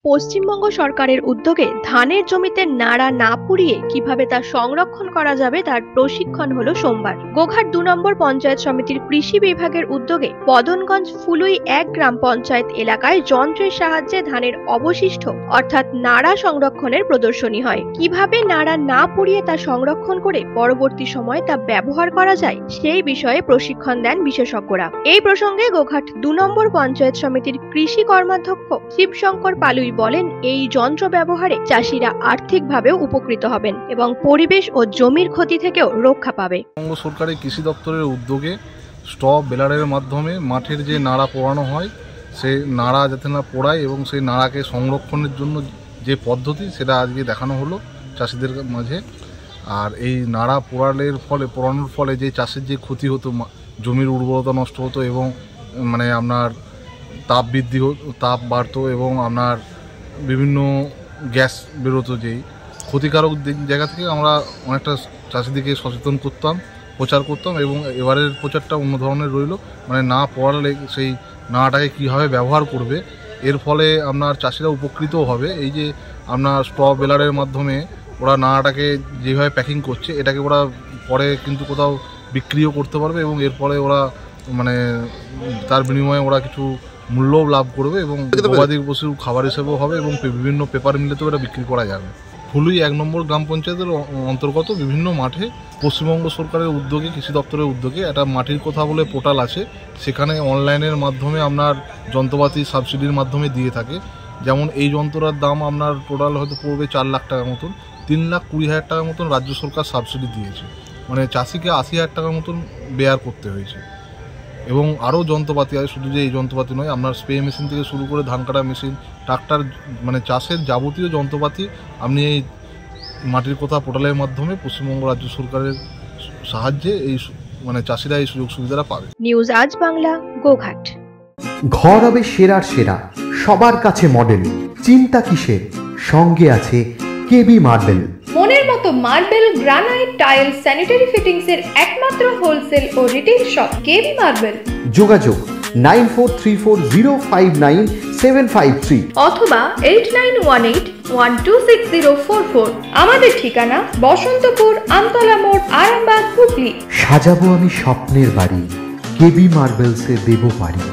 পশ্চিমবঙ্গ সরকারের উদ্যোগে ধানের জমিতে নাড়া না পুড়িয়ে কিভাবে তা সংরক্ষণ করা যাবে তার প্রশিক্ষণ হলো সোমবার। গোঘাট ২ নম্বর পঞ্চায়েত সমিতির কৃষি বিভাগের উদ্যোগে বদনগঞ্জ ফুলুই ১ গ্রাম পঞ্চায়েত এলাকায় যন্ত্রের সাহায্যে ধানের অবশিষ্ট অর্থাৎ নাড়া সংরক্ষণের প্রদর্শনী হয়। কিভাবে নাড়া না পুড়িয়ে তা সংরক্ষণ করে পরবর্তী সময়ে তা ব্যবহার করা যায় সেই বিষয়ে প্রশিক্ষণ দেন বিশেষজ্ঞরা। এই প্রসঙ্গে গোঘাট ২ নম্বর পঞ্চায়েত সমিতির কৃষি কর্মাধ্যক্ষ শিবশঙ্কর পালুই বলেন, এই যন্ত্র ব্যবহারে চাষিরা আর্থিকভাবেও উপকৃত হবেন এবং পরিবেশ ও জমির ক্ষতি থেকেও রক্ষা পাবে। সরকারি কৃষি দপ্তরের উদ্যোগে স্টপ বেলারের মাধ্যমে মাঠের যে নাড়া পোড়ানো হয় সেই নাড়া যাতে না পোড়ায় এবং সেই নাড়াকে সংরক্ষণের জন্য যে পদ্ধতি সেটা আজকে দেখানো হলো চাষিদের মাঝে। আর এই নাড়া পোড়ানোর ফলে যে চাষের যে ক্ষতি হতো, জমির উর্বরতা নষ্ট হতো এবং আপনার তাপ বাড়তো এবং আপনার বিভিন্ন গ্যাস বেরোতো, যেই ক্ষতিকারক জায়গা থেকে আমরা অনেকটা চাষিদেরকে সচেতন করতাম, প্রচার করতাম। এবং এবারের প্রচারটা অন্য ধরনের রইল, না পোড়ালে সেই নাড়াটাকে কীভাবে ব্যবহার করবে, এর ফলে আপনার চাষিরা উপকৃতও হবে। এই যে আপনার স্টপ বেলারের মাধ্যমে ওরা নাড়াটাকে যেভাবে প্যাকিং করছে, এটাকে ওরা পরে কিন্তু কোথাও বিক্রিও করতে পারবে এবং এর ফলে ওরা তার বিনিময়ে ওরা কিছু মূল্যও লাভ করবে এবং গবাদি পশুর খাবার হিসেবেও হবে এবং বিভিন্ন পেপার মিলেতেও এটা বিক্রি করা যাবে। ফুলুই ১ নম্বর গ্রাম পঞ্চায়েতের অন্তর্গত বিভিন্ন মাঠে পশ্চিমবঙ্গ সরকারের উদ্যোগে, কৃষি দপ্তরের উদ্যোগে একটা মাটির কথা বলে পোর্টাল আছে, সেখানে অনলাইনের মাধ্যমে আপনার যন্ত্রপাতি সাবসিডির মাধ্যমে দিয়ে থাকে। যেমন এই যন্ত্রটার দাম আপনার টোটাল হয়তো পড়বে ৪ লাখ টাকার মতন, ৩,২০,০০০ টাকার মতন রাজ্য সরকার সাবসিডি দিয়েছে। চাষিকে ৮০,০০০ টাকার মতন বেয়ার করতে হয়েছে। এবং আরও যন্ত্রপাতি আছে, শুধু যে এই যন্ত্রপাতি নয়, আপনার স্প্রে মেশিন থেকে শুরু করে ধান কাটা মেশিন, ট্রাক্টর, চাষের যাবতীয় যন্ত্রপাতি আপনি এই মাটির কথা পোর্টালের মাধ্যমে পশ্চিমবঙ্গ রাজ্য সরকারের সাহায্যে এই চাষিরা এই সুযোগ সুবিধাটা পাবে। নিউজ আজ বাংলা, গোঘাট। ঘর হবে সেরার সেরা, সবার কাছে মডেল, চিন্তা কিসের, সঙ্গে আছে কেবি মার্বেল। মনের মতো marble, granite, tile, sanitary fittings এর একমাত্র হোলসেল ও রিটেইল শপ কেবি মার্বেল। যোগাযোগ 9434059753 অথবা 8918126044। আমাদের ঠিকানা বসন্তপুর, আমতলা মোড়, আরামবাগ, হুগলি। সাজাবো আমি স্বপ্নের বাড়ি, কেবি মার্বেলসে দেবো পারি।